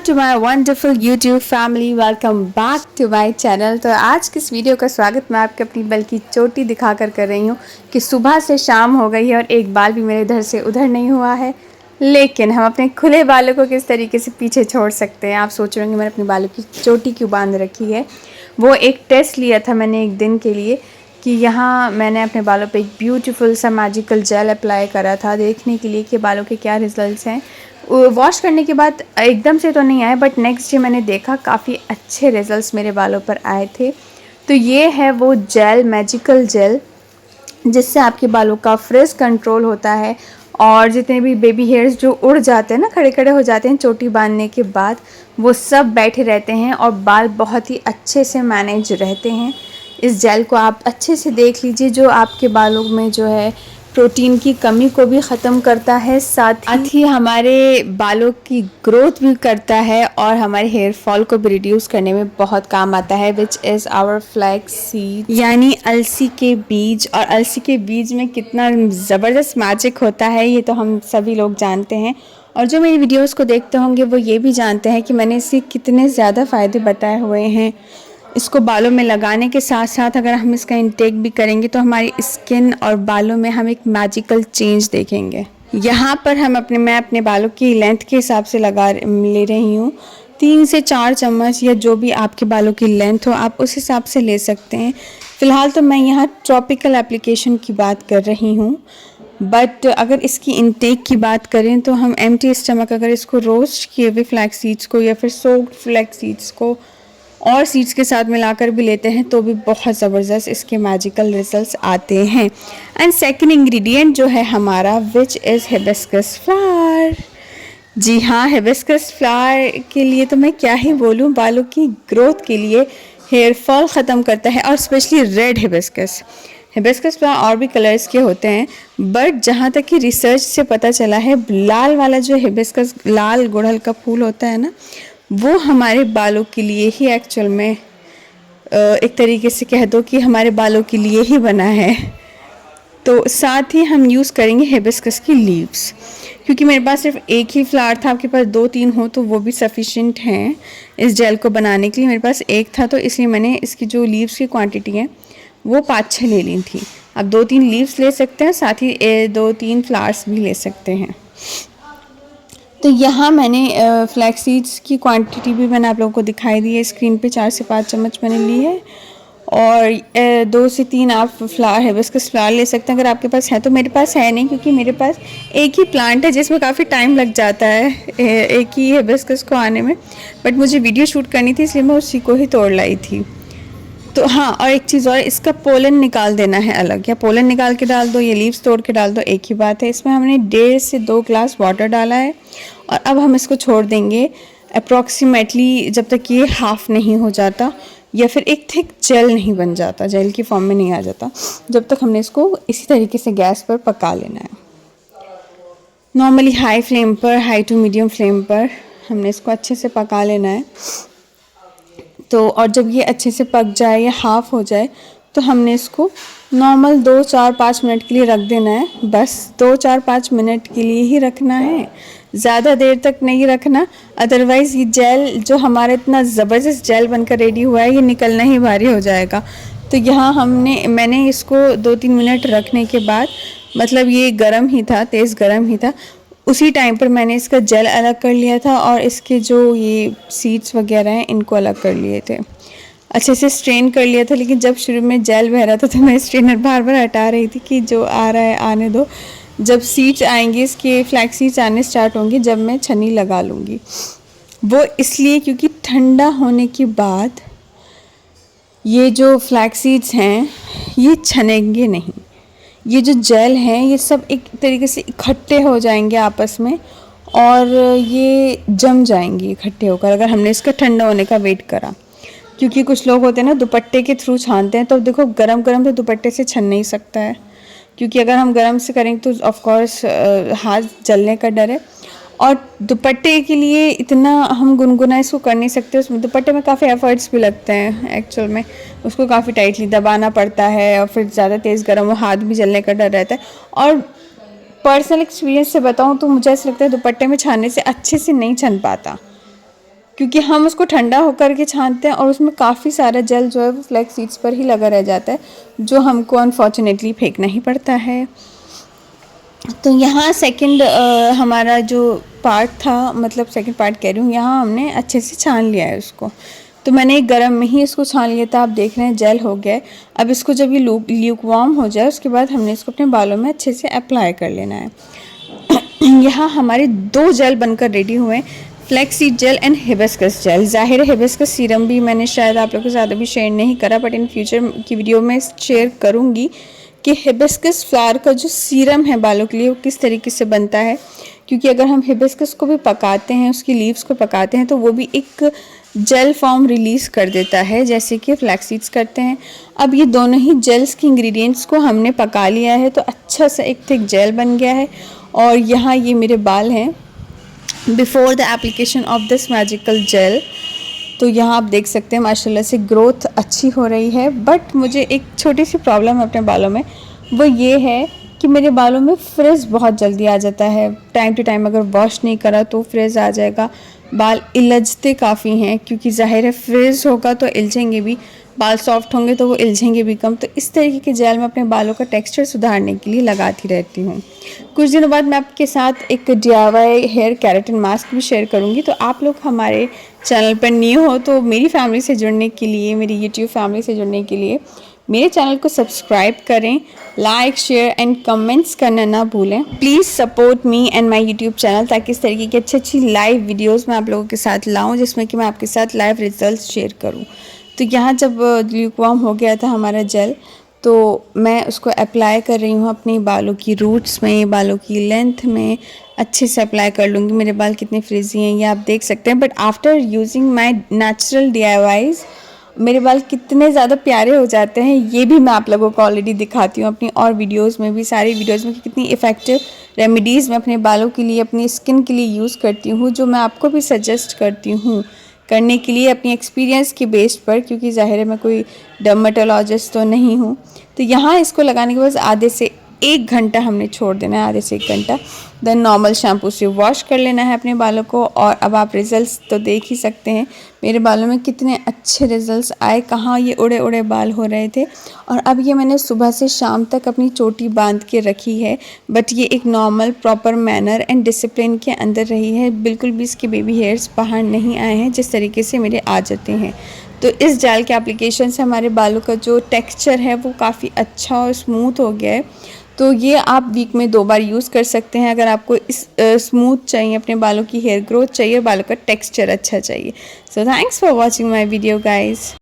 To my wonderful YouTube family, welcome back to my channel. तो आज की इस वीडियो का स्वागत मैं आपके अपनी बल्कि चोटी दिखाकर कर रही हूँ कि सुबह से शाम हो गई है और एक बाल भी मेरे इधर से उधर नहीं हुआ है। लेकिन हम अपने खुले बालों को किस तरीके से पीछे छोड़ सकते हैं। आप सोच रहे होंगे मैंने अपने बालों की चोटी क्यों बांध रखी है। वो एक टेस्ट लिया था मैंने एक दिन के लिए कि यहाँ मैंने अपने बालों पे एक ब्यूटीफुल सा मैजिकल जेल अप्लाई करा था देखने के लिए कि बालों के क्या रिजल्ट्स हैं। वॉश करने के बाद एकदम से तो नहीं आए, बट नेक्स्ट डे मैंने देखा काफ़ी अच्छे रिजल्ट्स मेरे बालों पर आए थे। तो ये है वो जेल, मैजिकल जेल, जिससे आपके बालों का फ्रिज कंट्रोल होता है और जितने भी बेबी हेयर्स जो उड़ जाते हैं ना, खड़े खड़े हो जाते हैं चोटी बांधने के बाद, वो सब बैठे रहते हैं और बाल बहुत ही अच्छे से मैनेज रहते हैं। इस जेल को आप अच्छे से देख लीजिए, जो आपके बालों में जो है प्रोटीन की कमी को भी ख़त्म करता है, साथ ही हमारे बालों की ग्रोथ भी करता है और हमारे हेयर फॉल को भी रिड्यूस करने में बहुत काम आता है, which is our flax seed, यानी अलसी के बीज। और अलसी के बीज में कितना ज़बरदस्त मैजिक होता है ये तो हम सभी लोग जानते हैं, और जो मेरी वीडियोस को देखते होंगे वो ये भी जानते हैं कि मैंने इससे कितने ज़्यादा फ़ायदे बताए हुए हैं। इसको बालों में लगाने के साथ साथ अगर हम इसका इंटेक भी करेंगे तो हमारी स्किन और बालों में हम एक मैजिकल चेंज देखेंगे। यहाँ पर मैं अपने बालों की लेंथ के हिसाब से ले रही हूँ। 3 से 4 चम्मच या जो भी आपके बालों की लेंथ हो आप उस हिसाब से ले सकते हैं। फ़िलहाल तो मैं यहाँ ट्रॉपिकल एप्लीकेशन की बात कर रही हूँ, बट अगर इसकी इंटेक की बात करें तो हम एम्प्टी स्टमक अगर इसको रोस्ट किए हुए फ्लैक्स सीड्स को या फिर सोक्ड फ्लैक्स सीड्स को और सीड्स के साथ मिलाकर भी लेते हैं तो भी बहुत ज़बरदस्त इसके मैजिकल रिजल्ट्स आते हैं। एंड सेकंड इंग्रेडिएंट जो है हमारा, विच इज़ हिबिस्कस फ्लावर। जी हाँ, हिबिस्कस फ्लावर के लिए तो मैं क्या ही बोलूँ, बालों की ग्रोथ के लिए, हेयर फॉल ख़त्म करता है, और स्पेशली रेड हिबिस्कस फ्लावर और भी कलर्स के होते हैं, बट जहाँ तक कि रिसर्च से पता चला है, लाल वाला जो हिबिस्कस, लाल गुड़हल का फूल होता है ना, वो हमारे बालों के लिए ही एक्चुअल में एक तरीके से कह दो कि हमारे बालों के लिए ही बना है। तो साथ ही हम यूज़ करेंगे हिबिस्कस की लीव्स, क्योंकि मेरे पास सिर्फ एक ही फ्लावर था, आपके पास 2-3 हो तो वो भी सफिशिएंट हैं इस जेल को बनाने के लिए। मेरे पास एक था तो इसलिए मैंने इसकी जो लीव्स की क्वांटिटी है वो 5-6 ले ली थी। आप 2-3 लीव्स ले सकते हैं, साथ ही 2-3 फ्लावर्स भी ले सकते हैं। तो यहाँ मैंने फ्लैक्स सीड्स की क्वांटिटी भी मैंने आप लोगों को दिखाई दी है स्क्रीन पे। 4 से 5 चम्मच मैंने ली है, और 2 से 3 आप हिबिस्कस फ्लावर ले सकते हैं अगर आपके पास है। तो मेरे पास है नहीं, क्योंकि मेरे पास एक ही प्लांट है जिसमें काफ़ी टाइम लग जाता है एक ही हिबिस्कस को आने में, बट मुझे वीडियो शूट करनी थी इसलिए मैं उसी को ही तोड़ लाई थी। तो हाँ, और एक चीज़ और, इसका पोलन निकाल देना है अलग, या पोलन निकाल के डाल दो, ये लीव्स तोड़ के डाल दो, एक ही बात है। इसमें हमने 1.5 से 2 ग्लास वाटर डाला है, और अब हम इसको छोड़ देंगे अप्रॉक्सीमेटली जब तक ये हाफ़ नहीं हो जाता या फिर एक थिक जेल नहीं बन जाता, जेल की फॉर्म में नहीं आ जाता, जब तक हमने इसको इसी तरीके से गैस पर पका लेना है। नॉर्मली हाई फ्लेम पर, हाई टू मीडियम फ्लेम पर हमने इसको अच्छे से पका लेना है। तो और जब ये अच्छे से पक जाए या हाफ़ हो जाए तो हमने इसको नॉर्मल 2-4-5 मिनट के लिए रख देना है। बस 2-4-5 मिनट के लिए ही रखना है, ज़्यादा देर तक नहीं रखना, अदरवाइज़ ये जेल जो हमारा इतना ज़बरदस्त जेल बनकर रेडी हुआ है ये निकलना ही भारी हो जाएगा। तो यहाँ मैंने इसको 2-3 मिनट रखने के बाद, मतलब ये गर्म ही था, तेज़ गर्म ही था, उसी टाइम पर मैंने इसका जेल अलग कर लिया था और इसके जो ये सीड्स वगैरह हैं इनको अलग कर लिए थे, अच्छे से स्ट्रेन कर लिया था। लेकिन जब शुरू में जेल बह रहा था तो मैं स्ट्रेनर बार बार हटा रही थी कि जो आ रहा है आने दो, जब सीड्स आएंगे, इसके फ्लैक्स सीड्स आने स्टार्ट होंगे, जब मैं छन्नी लगा लूँगी। वो इसलिए क्योंकि ठंडा होने के बाद ये जो फ्लैक्स सीड्स हैं ये छनेंगे नहीं, ये जो जेल हैं ये सब एक तरीके से इकट्ठे हो जाएंगे आपस में और ये जम जाएंगे इकट्ठे होकर, अगर हमने इसका ठंडा होने का वेट करा। क्योंकि कुछ लोग होते हैं ना दुपट्टे के थ्रू छानते हैं, तो देखो गरम गरम तो दुपट्टे से छन नहीं सकता है, क्योंकि अगर हम गरम से करेंगे तो ऑफ कोर्स हाथ जलने का डर है, और दुपट्टे के लिए इतना हम गुनगुना इसको कर नहीं सकते। उसमें दुपट्टे में काफ़ी एफर्ट्स भी लगते हैं एक्चुअल में, उसको काफ़ी टाइटली दबाना पड़ता है और फिर ज़्यादा तेज़ गर्म हो, हाथ भी जलने का डर रहता है। और पर्सनल एक्सपीरियंस से बताऊं तो मुझे ऐसा लगता है दुपट्टे में छानने से अच्छे से नहीं छन पाता, क्योंकि हम उसको ठंडा होकर के छानते हैं और उसमें काफ़ी सारा जेल जो है वो फ्लैक्स सीड्स पर ही लगा रह जाता है, जो हमको अनफॉर्चुनेटली फेंकना ही पड़ता है। तो यहाँ सेकंड हमारा जो पार्ट था, मतलब सेकंड पार्ट कह रही हूँ, यहाँ हमने अच्छे से छान लिया है उसको। तो मैंने एक गरम में ही इसको छान लिया था, आप देख रहे हैं जेल हो गया है। अब इसको जब ये ल्यूक वार्म हो जाए उसके बाद हमने इसको अपने बालों में अच्छे से अप्लाई कर लेना है। यहाँ हमारे 2 जेल बनकर रेडी हुए, flax seed gel and hibiscus gel. ज़ाहिर है हिबिस्कस सीरम भी मैंने शायद आप लोगों के साथ अभी शेयर नहीं करा, बट इन फ्यूचर की वीडियो में शेयर करूँगी कि हिबिस्कस फ्लावर का जो सीरम है बालों के लिए वो किस तरीके से बनता है। क्योंकि अगर हम हिबिस्कस को भी पकाते हैं, उसकी लीव्स को पकाते हैं, तो वो भी एक जेल फॉर्म रिलीज़ कर देता है, जैसे कि फ्लैक्स सीड्स करते हैं। अब ये दोनों ही जेल्स के इंग्रेडिएंट्स को हमने पका लिया है, तो अच्छा सा एक थिक जेल बन गया है। और यहाँ ये मेरे बाल हैं before the application of this magical gel. तो यहाँ आप देख सकते हैं माशाल्लाह से ग्रोथ अच्छी हो रही है। बट मुझे एक छोटी सी प्रॉब्लम है अपने बालों में, वो ये है कि मेरे बालों में फ्रिज बहुत जल्दी आ जाता है। टाइम टू टाइम अगर वॉश नहीं करा तो फ्रिज आ जाएगा। बाल इलझते काफ़ी हैं, क्योंकि ज़ाहिर है फ्रिज होगा तो इलझेंगे भी, बाल सॉफ्ट होंगे तो वो इलझेंगे भी कम। तो इस तरीके के जेल मैं अपने बालों का टेक्सचर सुधारने के लिए लगाती रहती हूँ। कुछ दिनों बाद मैं आपके साथ एक DIY हेयर केराटिन मास्क भी शेयर करूँगी। तो आप लोग हमारे चैनल पर न्यू हो तो मेरी फैमिली से जुड़ने के लिए, मेरी यूट्यूब फैमिली से जुड़ने के लिए मेरे चैनल को सब्सक्राइब करें, लाइक शेयर एंड कमेंट्स करना ना भूलें। Please support me and my YouTube channel, ताकि इस तरीके की अच्छी अच्छी लाइव वीडियोस मैं आप लोगों के साथ लाऊं, जिसमें कि मैं आपके साथ लाइव रिजल्ट्स शेयर करूं। तो यहाँ जब ल्यूकवार्म हो गया था हमारा जेल, तो मैं उसको अप्लाई कर रही हूँ अपने बालों की रूट्स में, बालों की लेंथ में अच्छे से अप्लाई कर लूँगी। मेरे बाल कितने फ्रिजी हैं ये आप देख सकते हैं। But after using my natural DIYs मेरे बाल कितने ज़्यादा प्यारे हो जाते हैं, ये भी मैं आप लोगों को ऑलरेडी दिखाती हूँ अपनी और वीडियोस में भी, सारी वीडियोस में, कितनी इफ़ेक्टिव रेमेडीज़ मैं अपने बालों के लिए, अपनी स्किन के लिए यूज़ करती हूँ, जो मैं आपको भी सजेस्ट करती हूँ करने के लिए अपनी एक्सपीरियंस के बेस पर, क्योंकि ज़ाहिर है मैं कोई डर्मेटोलॉजिस्ट तो नहीं हूँ। तो यहाँ इसको लगाने के बाद आधे से 1 घंटा हमने छोड़ देना है, आधे से 1 घंटा। देन नॉर्मल शैम्पू से वॉश कर लेना है अपने बालों को। और अब आप रिज़ल्ट्स तो देख ही सकते हैं मेरे बालों में कितने अच्छे रिज़ल्ट्स आए, कहाँ ये उड़े उड़े बाल हो रहे थे। और अब ये मैंने सुबह से शाम तक अपनी चोटी बांध के रखी है, बट ये एक normal proper manner and discipline के अंदर रही है। बिल्कुल भी इसके बेबी हेयर्स बाहर नहीं आए हैं, जिस तरीके से मेरे आ जाते हैं। तो इस जेल के एप्लीकेशन से हमारे बालों का जो टेक्सचर है वो काफ़ी अच्छा और स्मूथ हो गया है। तो ये आप वीक में 2 बार यूज़ कर सकते हैं, अगर आपको इस स्मूथ चाहिए, अपने बालों की हेयर ग्रोथ चाहिए, बालों का टेक्सचर अच्छा चाहिए। So thanks for watching my video guys.